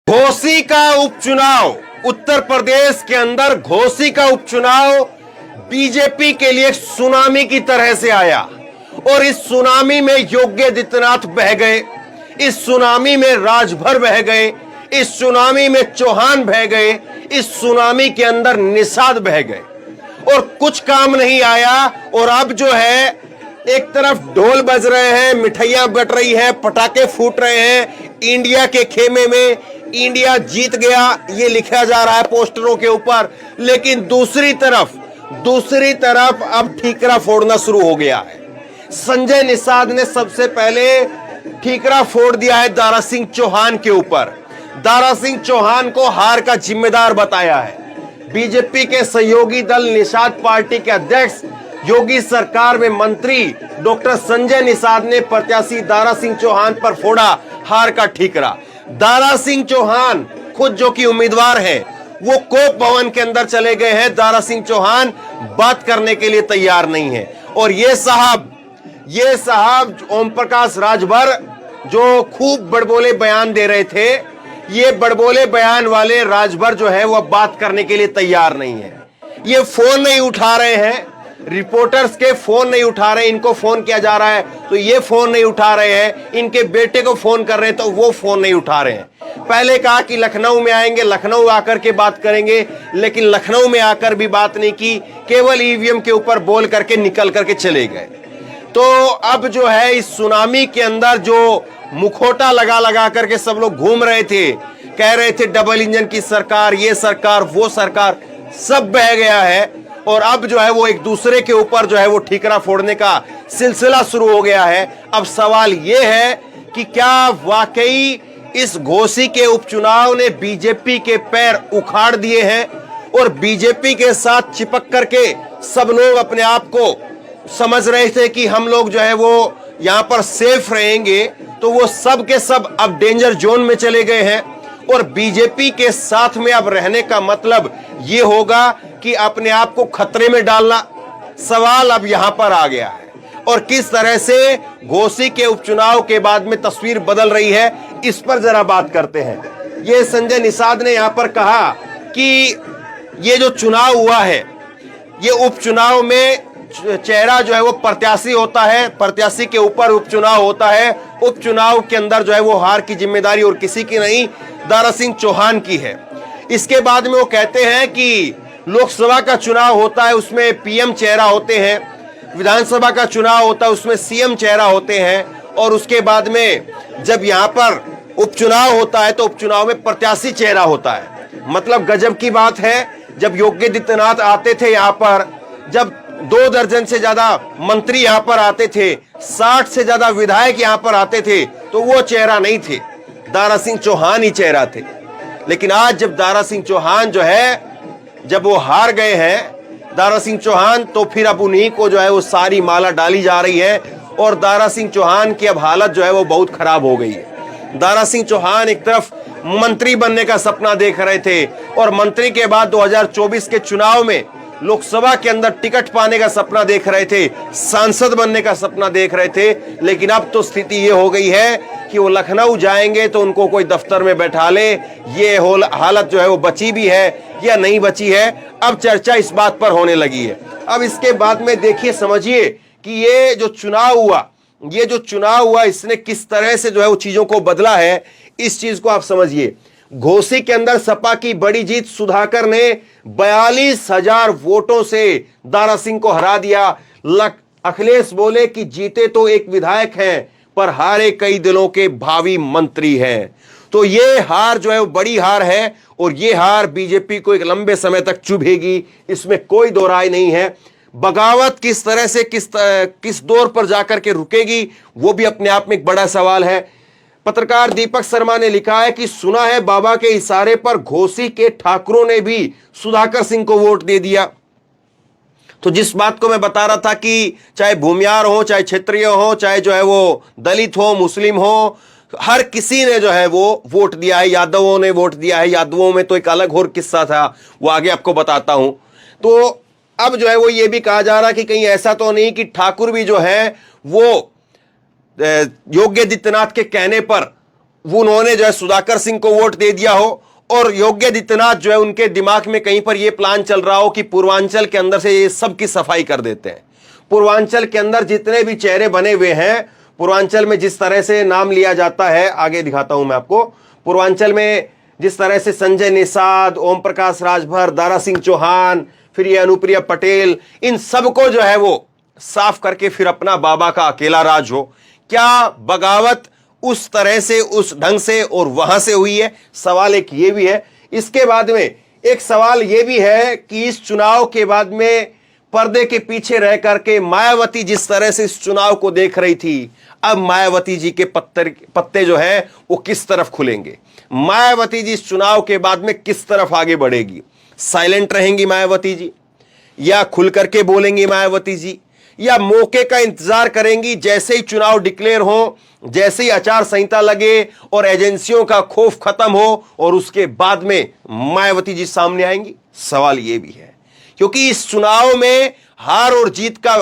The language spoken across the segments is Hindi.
घोसी का उपचुनाव, उत्तर प्रदेश के अंदर घोसी का उपचुनाव बीजेपी के लिए सुनामी की तरह से आया और इस सुनामी में योगी आदित्यनाथ बह गए, इस सुनामी में राजभर बह गए, इस सुनामी में चौहान बह गए, इस सुनामी के अंदर निषाद बह गए और कुछ काम नहीं आया। और अब जो है एक तरफ ढोल बज रहे हैं, मिठाइयां बट रही हैं, पटाखे फूट रहे हैं, इंडिया के खेमे में इंडिया जीत गया ये लिखा जा रहा है पोस्टरों के ऊपर, लेकिन दूसरी तरफ अब ठीकरा फोड़ना शुरू हो गया है। संजय निषाद ने सबसे पहले ठीकरा फोड़ दिया है दारा सिंह चौहान के ऊपर। दारा सिंह चौहान को हार का जिम्मेदार बताया है। बीजेपी के सहयोगी दल निषाद पार्टी के अध्यक्ष योगी सरकार में मंत्री डॉक्टर संजय निषाद ने प्रत्याशी दारा सिंह चौहान पर फोड़ा हार का ठीकरा। दारा सिंह चौहान खुद जो कि उम्मीदवार हैं, वो कोप भवन के अंदर चले गए हैं। दारा सिंह चौहान बात करने के लिए तैयार नहीं है और ये साहब ओम प्रकाश राजभर जो खूब बड़बोले बयान दे रहे थे, ये बड़बोले बयान वाले राजभर जो है वह बात करने के लिए तैयार नहीं है। ये फोन नहीं उठा रहे हैं, रिपोर्टर्स के फोन नहीं उठा रहे, इनको फोन किया जा रहा है तो ये फोन नहीं उठा रहे हैं, इनके बेटे को फोन कर रहे हैं तो वो फोन नहीं उठा रहे हैं। पहले कहा कि लखनऊ में आएंगे, लखनऊ आकर के बात करेंगे, लेकिन लखनऊ में आकर भी बात नहीं की, केवल ईवीएम के ऊपर बोल करके निकल करके चले गए। तो अब जो है इस सुनामी के अंदर जो मुखोटा लगा लगा करके सब लोग घूम रहे थे, कह रहे थे डबल इंजन की सरकार, ये सरकार वो सरकार, सब बह गया है और अब जो है वो एक दूसरे के ऊपर जो है वो ठीकरा फोड़ने का सिलसिला शुरू हो गया है। अब सवाल ये है कि क्या वाकई इस घोसी के उपचुनाव ने बीजेपी के पैर उखाड़ दिए हैं और बीजेपी के साथ चिपक करके सब लोग अपने आप को समझ रहे थे कि हम लोग जो है वो यहां पर सेफ रहेंगे, तो वो सब के सब अब डेंजर जोन में चले गए हैं और बीजेपी के साथ में अब रहने का मतलब ये होगा कि अपने आप को खतरे में डालना। सवाल अब यहां पर आ गया है और किस तरह से घोसी के उपचुनाव के बाद में तस्वीर बदल रही है, इस पर जरा बात करते हैं। ये संजय निषाद ने यहां पर कहा कि ये जो चुनाव हुआ है, ये उपचुनाव में चेहरा जो है वो प्रत्याशी होता है, प्रत्याशी के ऊपर उपचुनाव होता है, उपचुनाव के अंदर जो है वो हार की जिम्मेदारी और किसी की नहीं, दारा सिंह चौहान की है। इसके बाद में वो कहते हैं कि लोकसभा का चुनाव होता है उसमें पीएम चेहरा होते हैं, विधानसभा का चुनाव होता है उसमें सीएम चेहरा होते हैं और उसके बाद में जब यहाँ पर उपचुनाव होता है तो उपचुनाव में प्रत्याशी चेहरा होता है। मतलब गजब की बात है, जब योगी आदित्यनाथ आते थे यहाँ पर, जब 2 दर्जन से ज्यादा मंत्री यहाँ पर आते थे, 60 से ज्यादा विधायक यहाँ पर आते थे, तो वो चेहरा नहीं थे, दारा सिंह चौहान ही चेहरा थे। लेकिन आज जब दारा सिंह चौहान जो है जब वो हार गए हैं, दारा सिंह चौहान, तो फिर अब उन्हीं को जो है वो सारी माला डाली जा रही है और दारा सिंह चौहान की अब हालत जो है वो बहुत खराब हो गई है। दारा सिंह चौहान एक तरफ मंत्री बनने का सपना देख रहे थे और मंत्री के बाद 2024 के चुनाव में लोकसभा के अंदर टिकट पाने का सपना देख रहे थे, सांसद बनने का सपना देख रहे थे, लेकिन अब तो स्थिति ये हो गई है कि वो लखनऊ जाएंगे तो उनको कोई दफ्तर में बैठा ले, ये हालत जो है वो बची भी है या नहीं बची है, अब चर्चा इस बात पर होने लगी है। अब इसके बाद में देखिए, समझिए कि ये जो चुनाव हुआ इसने किस तरह से जो है वो चीजों को बदला है, इस चीज को आप समझिए। घोसी के अंदर सपा की बड़ी जीत, सुधाकर ने 42,000 वोटों से दारा सिंह को हरा दिया। अखिलेश बोले कि जीते तो एक विधायक हैं पर हारे कई दिलों के भावी मंत्री हैं। तो ये हार जो है वो बड़ी हार है और ये हार बीजेपी को एक लंबे समय तक चुभेगी, इसमें कोई दो राय नहीं है। बगावत किस तरह से किस दौर पर जाकर के रुकेगी, वो भी अपने आप में एक बड़ा सवाल है। पत्रकार दीपक शर्मा ने लिखा है कि सुना है बाबा के इशारे पर घोसी के ठाकुरों ने भी सुधाकर सिंह को वोट दे दिया। तो जिस बात को मैं बता रहा था कि चाहे भूमियार हो, चाहे क्षेत्रीय हो, चाहे जो है वो दलित हो, मुस्लिम हो, हर किसी ने जो है वो वोट दिया है। यादवों ने वोट दिया है, यादवों में तो एक अलग और किस्सा था, वो आगे आपको बताता हूं। तो अब जो है वो ये भी कहा जा रहा है कि कहीं ऐसा तो नहीं कि ठाकुर भी जो है वो योगी आदित्यनाथ के कहने पर वो उन्होंने जो है सुधाकर सिंह को वोट दे दिया हो और योगी आदित्यनाथ जो है उनके दिमाग में कहीं पर यह प्लान चल रहा हो कि पूर्वांचल के अंदर से ये सब की सफाई कर देते हैं। पूर्वांचल के अंदर जितने भी चेहरे बने हुए हैं, पूर्वांचल में जिस तरह से नाम लिया जाता है, आगे दिखाता हूं मैं आपको, पूर्वांचल में जिस तरह से संजय निषाद, ओम प्रकाश राजभर, दारा सिंह चौहान, फिर ये अनुप्रिया पटेल, इन सबको जो है वो साफ करके फिर अपना बाबा का अकेला राज हो। क्या बगावत उस तरह से, उस ढंग से और वहां से हुई है? सवाल एक ये भी है। इसके बाद में एक सवाल ये भी है कि इस चुनाव के बाद में पर्दे के पीछे रह करके मायावती जिस तरह से इस चुनाव को देख रही थी, अब मायावती जी के पत्ते जो है वो किस तरफ खुलेंगे? मायावती जी इस चुनाव के बाद में किस तरफ आगे बढ़ेगी? साइलेंट रहेंगी मायावती जी, या खुल करके बोलेंगी मायावती जी, या मौके का इंतजार करेंगी जैसे ही चुनाव डिक्लेयर हो, जैसे ही आचार संहिता लगे और एजेंसियों का खौफ खत्म हो और उसके बाद में मायावती जी सामने आएंगी? सवाल यह भी है, क्योंकि इस चुनाव में हार और जीत का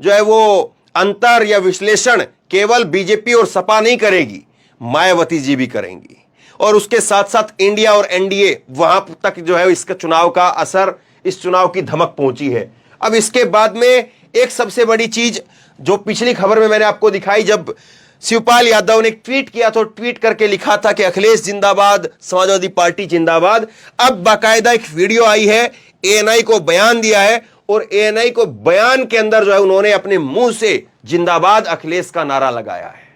जो है वो अंतर या विश्लेषण केवल बीजेपी और सपा नहीं करेगी, मायावती जी भी करेंगी। और उसके साथ साथ इंडिया और एनडीए, वहां तक जो है इसका चुनाव का असर, इस चुनाव की धमक पहुंची है। अब इसके बाद में एक सबसे बड़ी चीज जो पिछली खबर में मैंने आपको दिखाई, जब शिवपाल यादव ने ट्वीट किया तो ट्वीट करके लिखा था कि अखिलेश जिंदाबाद, समाजवादी पार्टी जिंदाबाद। अब बाकायदा एक वीडियो आई है, एएनआई को बयान दिया है और एएनआई को बयान के अंदर जो है उन्होंने अपने मुंह से जिंदाबाद अखिलेश का नारा लगाया है।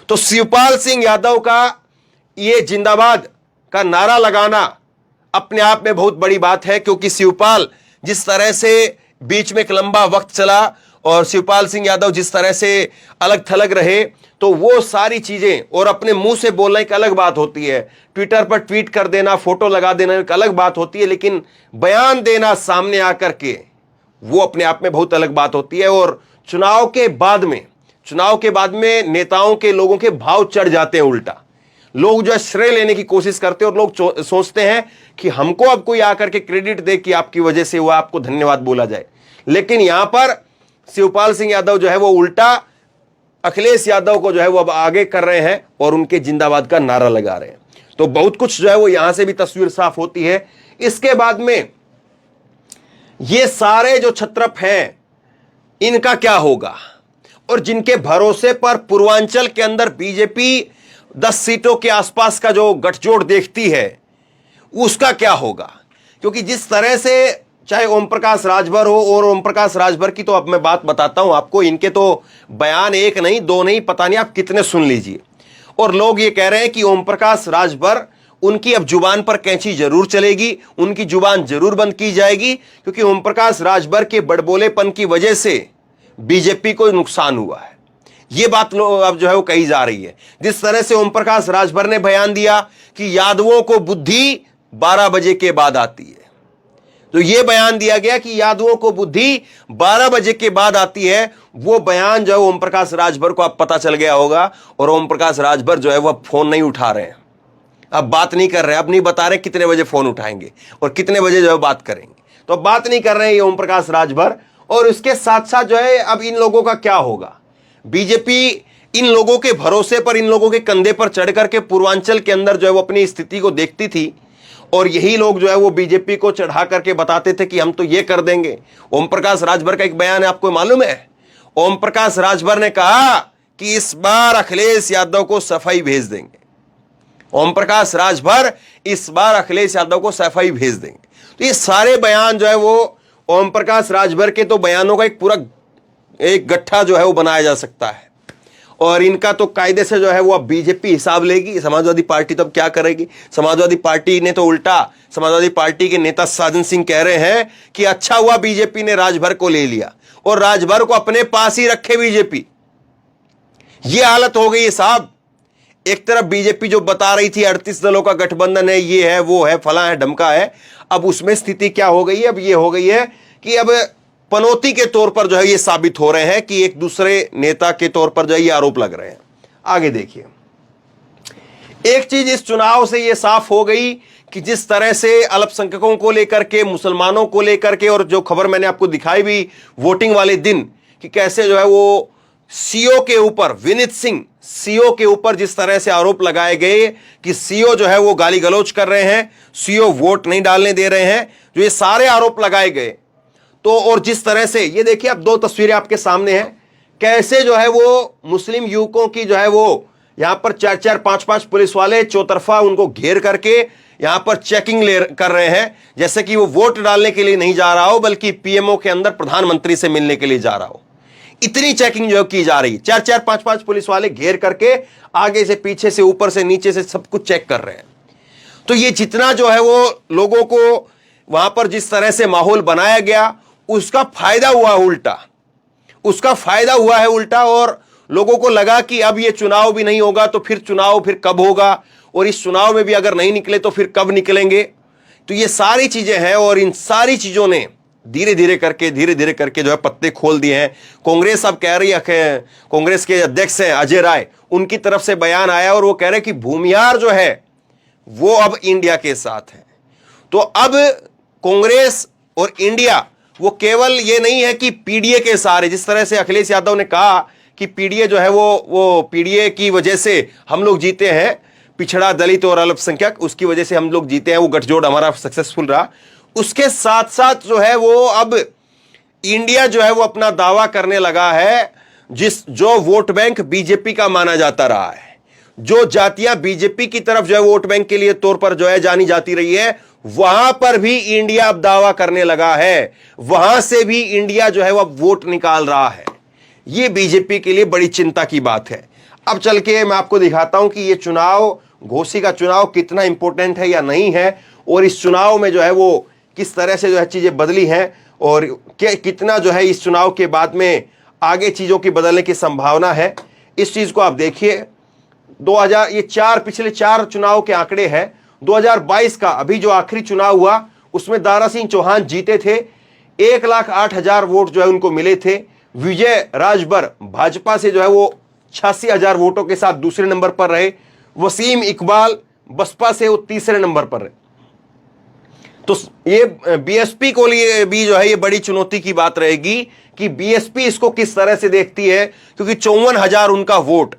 तो शिवपाल सिंह यादव का ये जिंदाबाद का नारा लगाना अपने आप में बहुत बड़ी बात है, क्योंकि शिवपाल जिस तरह से बीच में एक लंबा वक्त चला और शिवपाल सिंह यादव जिस तरह से अलग थलग रहे, तो वो सारी चीजें, और अपने मुंह से बोलना एक अलग बात होती है, ट्विटर पर ट्वीट कर देना, फोटो लगा देना एक अलग बात होती है, लेकिन बयान देना सामने आकर के वो अपने आप में बहुत अलग बात होती है। और चुनाव के बाद में नेताओं के, लोगों के भाव चढ़ जाते हैं, उल्टा लोग जो है श्रेय लेने की कोशिश करते हैं और लोग सोचते हैं कि हमको अब कोई आकर के क्रेडिट दे कि आपकी वजह से हुआ, आपको धन्यवाद बोला जाए। लेकिन यहां पर शिवपाल सिंह यादव जो है वो उल्टा अखिलेश यादव को जो है वो अब आगे कर रहे हैं और उनके जिंदाबाद का नारा लगा रहे हैं। तो बहुत कुछ जो है वो यहां से भी तस्वीर साफ होती है। इसके बाद में ये सारे जो छत्रप हैं, इनका क्या होगा? और जिनके भरोसे पर पूर्वांचल के अंदर बीजेपी 10 सीटों के आसपास का जो गठजोड़ देखती है, उसका क्या होगा? क्योंकि जिस तरह से चाहे ओम प्रकाश राजभर हो, और ओम प्रकाश राजभर की तो अब मैं बात बताता हूं आपको, इनके तो बयान एक नहीं, दो नहीं, पता नहीं आप कितने सुन लीजिए। और लोग ये कह रहे हैं कि ओम प्रकाश राजभर, उनकी अब जुबान पर कैंची जरूर चलेगी, उनकी जुबान जरूर बंद की जाएगी, क्योंकि ओम प्रकाश राजभर के बड़बोलेपन की वजह से बीजेपी को नुकसान हुआ है। यह बात अब जो है वो कही जा रही है। जिस तरह से ओम प्रकाश राजभर ने बयान दिया कि यादवों को बुद्धि 12 बजे के बाद आती है, तो यह बयान दिया गया कि यादवों को बुद्धि 12 बजे के बाद आती है। वो बयान जो है ओम प्रकाश राजभर को अब पता चल गया होगा, और ओम प्रकाश राजभर जो है वह फोन नहीं उठा रहे हैं, अब बात नहीं कर रहे हैं, अब नहीं बता रहे कितने बजे फोन उठाएंगे और कितने बजे जो है बात करेंगे। तो अब बात नहीं कर रहे हैं ये ओम प्रकाश राजभर। और इसके साथ साथ जो है अब इन लोगों का क्या होगा? बीजेपी इन लोगों के भरोसे पर, इन लोगों के कंधे पर चढ़ करके पूर्वांचल के अंदर जो है वो अपनी स्थिति को देखती थी, और यही लोग जो है वो बीजेपी को चढ़ा करके बताते थे कि हम तो ये कर देंगे। ओम प्रकाश राजभर का एक बयान है, आपको मालूम है? ओम प्रकाश राजभर ने कहा कि इस बार अखिलेश यादव को सफाई भेज देंगे। ओम प्रकाश राजभर इस बार अखिलेश यादव को सफाई भेज देंगे। तो ये सारे बयान जो है वो ओम प्रकाश राजभर के तो बयानों का एक पूरा एक गट्ठा जो है वो बनाया जा सकता है, और इनका तो कायदे से जो है वो अब बीजेपी हिसाब लेगी। समाजवादी पार्टी तो अब क्या करेगी? समाजवादी पार्टी ने तो उल्टा, समाजवादी पार्टी के नेता साजन सिंह कह रहे हैं कि अच्छा हुआ बीजेपी ने राजभर को ले लिया और राजभर को अपने पास ही रखे बीजेपी। ये हालत हो गई है साहब। एक तरफ बीजेपी जो बता रही थी 38 दलों का गठबंधन है, ये है, वो है, फला है, ढमका है, अब उसमें स्थिति क्या हो गई है? अब ये हो गई है कि अब पनौती के तौर पर जो है ये साबित हो रहे हैं कि एक दूसरे नेता के तौर पर जो है ये आरोप लग रहे हैं। आगे देखिए, एक चीज इस चुनाव से ये साफ हो गई कि जिस तरह से अल्पसंख्यकों को लेकर के, मुसलमानों को लेकर के, और जो खबर मैंने आपको दिखाई भी वोटिंग वाले दिन कि कैसे जो है वो सीओ के ऊपर, विनीत सिंह सीओ के ऊपर जिस तरह से आरोप लगाए गए कि सीओ जो है वो गाली गलौज कर रहे हैं, सीओ वोट नहीं डालने दे रहे हैं, जो ये सारे आरोप लगाए गए, तो और जिस तरह से ये देखिए, अब दो तस्वीरें आपके सामने हैं, कैसे जो है वो मुस्लिम युवकों की जो है वो यहां पर 4-4, 5-5 पुलिस वाले चौतरफा उनको घेर करके यहां पर चेकिंग कर रहे हैं, जैसे कि वो वोट डालने के लिए नहीं जा रहा हो, बल्कि पीएमओ के अंदर प्रधानमंत्री से मिलने के लिए जा रहा हो। इतनी चेकिंग जो की जा रही, 4-4, 5-5 पुलिस वाले घेर करके आगे से, पीछे से, ऊपर से, नीचे से सब कुछ चेक कर रहे हैं। तो ये जितना जो है वो लोगों को वहां पर जिस तरह से माहौल बनाया गया, उसका फायदा हुआ उल्टा, उसका फायदा हुआ है उल्टा। और लोगों को लगा कि अब ये चुनाव भी नहीं होगा तो फिर चुनाव फिर कब होगा, और इस चुनाव में भी अगर नहीं निकले तो फिर कब निकलेंगे। तो ये सारी चीजें हैं, और इन सारी चीजों ने धीरे धीरे करके जो है पत्ते खोल दिए हैं। कांग्रेस अब कह रही है, कांग्रेस के अध्यक्ष हैं अजय राय, उनकी तरफ से बयान आया और वो कह रहे हैं कि भूमिहार जो है वो अब इंडिया के साथ है। तो अब कांग्रेस और इंडिया वो केवल ये नहीं है कि पीडीए के सहारे, जिस तरह से अखिलेश यादव ने कहा कि पीडीए जो है वो पीडीए की वजह से हम लोग जीते हैं, पिछड़ा, दलित और अल्पसंख्यक, उसकी वजह से हम लोग जीते हैं, वो गठजोड़ हमारा सक्सेसफुल रहा। उसके साथ साथ जो है वो अब इंडिया जो है वो अपना दावा करने लगा है, जो वोट बैंक बीजेपी का माना जाता रहा है, जो जातियां बीजेपी की तरफ जो है वोट बैंक के लिए तौर पर जो है जानी जाती रही है, वहां पर भी इंडिया अब दावा करने लगा है, वहां से भी इंडिया जो है वो अब वोट निकाल रहा है। यह बीजेपी के लिए बड़ी चिंता की बात है। अब चल के मैं आपको दिखाता हूं कि यह चुनाव, घोसी का चुनाव कितना इंपॉर्टेंट है या नहीं है, और इस चुनाव में जो है वो किस तरह से जो है चीजें बदली हैं, और कितना जो है इस चुनाव के बाद में आगे चीजों की बदलने की संभावना है। इस चीज को आप देखिए, 2000 ये पिछले 4 चुनाव के आंकड़े हैं। 2022 का अभी जो आखिरी चुनाव हुआ उसमें दारा सिंह चौहान जीते थे, 1,08,000 वोट जो है उनको मिले थे। विजय राजभर भाजपा से जो है वो 86,000 वोटों के साथ दूसरे नंबर पर रहे। वसीम इकबाल बसपा से वो तीसरे नंबर पर रहे। तो ये बीएसपी को लिए भी जो है ये बड़ी चुनौती की बात रहेगी कि बीएसपी इसको किस तरह से देखती है, क्योंकि 54,000 उनका वोट,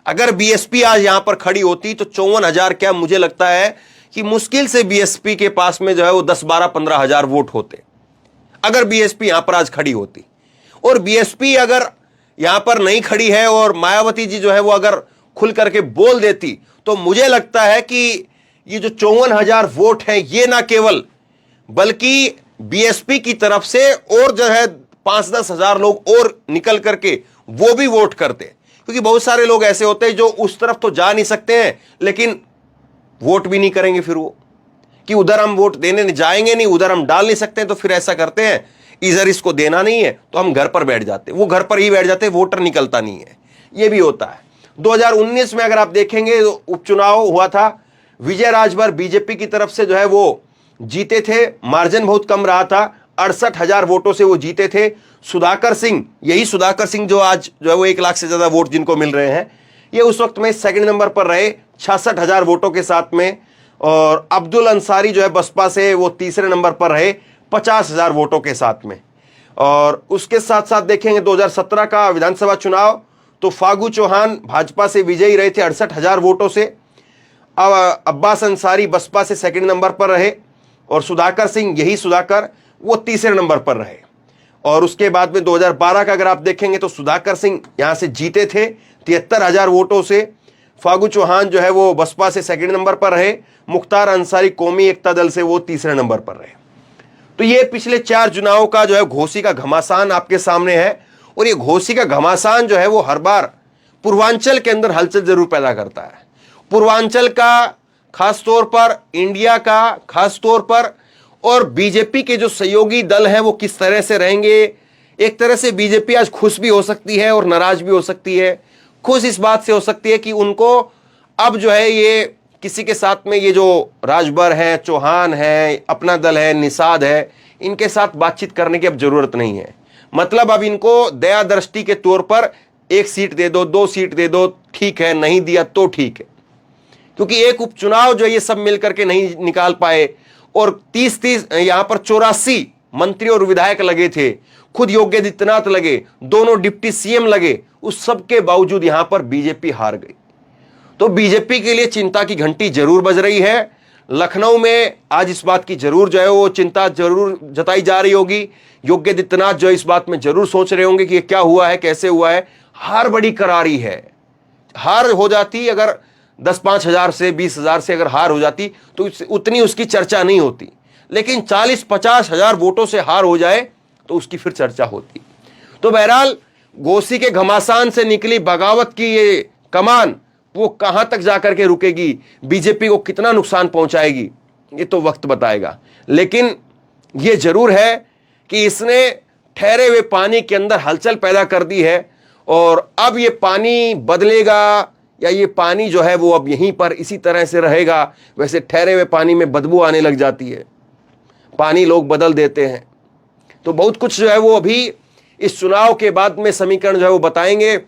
अगर बीएसपी आज यहां पर खड़ी होती तो 54,000 क्या, मुझे लगता है कि मुश्किल से बीएसपी के पास में जो है वो 10, 12, 15,000 वोट होते, अगर बीएसपी यहां पर आज खड़ी होती। और बीएसपी अगर यहां पर नहीं खड़ी है और मायावती जी जो है वो अगर खुल करके बोल देती, तो मुझे लगता है कि ये जो 54,000 वोट हैं, ये ना केवल बल्कि बीएसपी की तरफ से और जो है 5-10 हजार लोग और निकल करके वो भी वोट करते, क्योंकि बहुत सारे लोग ऐसे होते हैं जो उस तरफ तो जा नहीं सकते हैं लेकिन वोट भी नहीं करेंगे, फिर वो कि उधर हम वोट देने जाएंगे नहीं, उधर हम डाल नहीं सकते हैं, तो फिर ऐसा करते हैं, इधर इसको देना नहीं है तो हम घर पर बैठ जाते, वो घर पर ही बैठ जाते, वोटर निकलता नहीं है, ये भी होता है। 2019 में अगर आप देखेंगे उपचुनाव हुआ था, विजय राजभर बीजेपी की तरफ से जो है वो जीते थे, मार्जिन बहुत कम रहा था, 68,000 वोटों से वो जीते थे। सुधाकर सिंह, यही सुधाकर सिंह जो आज जो है वो 1 लाख से ज्यादा वोट जिनको मिल रहे हैं, ये उस वक्त में सेकंड नंबर पर रहे 66,000 वोटों के साथ में। और अब्दुल अंसारी जो है बसपा से, वो तीसरे नंबर पर रहे 50,000 वोटों के साथ में। और उसके साथ साथ देखेंगे 2017 का विधानसभा चुनाव, तो फागू चौहान भाजपा से विजयी रहे थे 68,000 वोटों से। अब अब्बास अंसारी बसपा से सेकंड नंबर पर रहे, और सुधाकर सिंह, यही सुधाकर, वो तीसरे नंबर पर रहे। और उसके बाद में 2012 का अगर आप देखेंगे तो सुधाकर सिंह यहां से जीते थे 73,000 वोटों से। फागू चौहान जो है वो बसपा से सेकंड नंबर पर रहे, मुख्तार अंसारी कौमी एकता दल से वो तीसरे नंबर पर रहे। तो ये पिछले 4 चुनावों का जो है घोसी का घमासान आपके सामने है। और ये घोसी का घमासान जो है वो हर बार पूर्वांचल के अंदर हलचल जरूर पैदा करता है। पूर्वांचल का खास तौर पर, इंडिया का खास तौर पर, और बीजेपी के जो सहयोगी दल हैं वो किस तरह से रहेंगे। एक तरह से बीजेपी आज खुश भी हो सकती है और नाराज भी हो सकती है। खुश इस बात से हो सकती है कि उनको अब जो है ये किसी के साथ में, ये जो राजभर है, चौहान है, अपना दल है, निषाद है, इनके साथ बातचीत करने की अब जरूरत नहीं है। मतलब अब इनको दया दृष्टि के तौर पर 1 सीट दे दो, 2 सीट दे दो, ठीक है, नहीं दिया तो ठीक है, क्योंकि एक उपचुनाव जो ये सब मिलकर के नहीं निकाल पाए। और 30 यहां पर 84 मंत्री और विधायक लगे थे, खुद योगी आदित्यनाथ लगे, दोनों डिप्टी सीएम लगे, उस सब के बावजूद यहां पर बीजेपी हार गई। तो बीजेपी के लिए चिंता की घंटी जरूर बज रही है। लखनऊ में आज इस बात की जरूर जो है वो चिंता जरूर जताई जा रही होगी। योगी आदित्यनाथ जो इस बात में जरूर सोच रहे होंगे कि ये क्या हुआ है, कैसे हुआ है। हार बड़ी करारी है। हार हो जाती अगर 10-5 हजार से 20 हजार से अगर हार हो जाती तो उतनी उसकी चर्चा नहीं होती, लेकिन 40-50 हजार वोटों से हार हो जाए तो उसकी फिर चर्चा होती। तो बहरहाल घोसी के घमासान से निकली बगावत की ये कमान वो कहां तक जाकर के रुकेगी, बीजेपी को कितना नुकसान पहुंचाएगी, ये तो वक्त बताएगा। लेकिन ये जरूर है कि इसने ठहरे हुए पानी के अंदर हलचल पैदा कर दी है और अब ये पानी बदलेगा या ये पानी जो है वो अब यहीं पर इसी तरह से रहेगा। वैसे ठहरे हुए पानी में बदबू आने लग जाती है, पानी लोग बदल देते हैं। तो बहुत कुछ जो है वो अभी इस चुनाव के बाद में समीकरण जो है वो बताएंगे।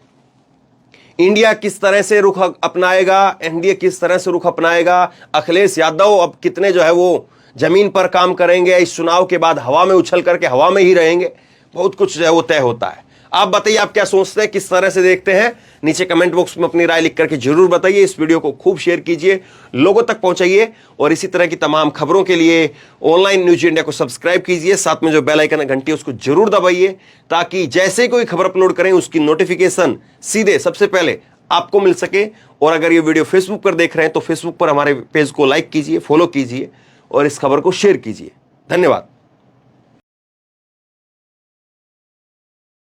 इंडिया किस तरह से रुख अपनाएगा, एनडीए किस तरह से रुख अपनाएगा, अखिलेश यादव अब कितने जो है वो जमीन पर काम करेंगे, इस चुनाव के बाद हवा में उछल करके हवा में ही रहेंगे, बहुत कुछ जो है वो तय होता है। आप बताइए आप क्या सोचते हैं, किस तरह से देखते हैं, नीचे कमेंट बॉक्स में अपनी राय लिख करके जरूर बताइए। इस वीडियो को खूब शेयर कीजिए, लोगों तक पहुंचाइए और इसी तरह की तमाम खबरों के लिए ऑनलाइन न्यूज इंडिया को सब्सक्राइब कीजिए, साथ में जो बेल आइकन है घंटी उसको जरूर दबाइए ताकि जैसे कोई खबर अपलोड करें उसकी नोटिफिकेशन सीधे सबसे पहले आपको मिल सके। और अगर ये वीडियो फेसबुक पर देख रहे हैं तो फेसबुक पर हमारे पेज को लाइक कीजिए, फॉलो कीजिए और इस खबर को शेयर कीजिए। धन्यवाद।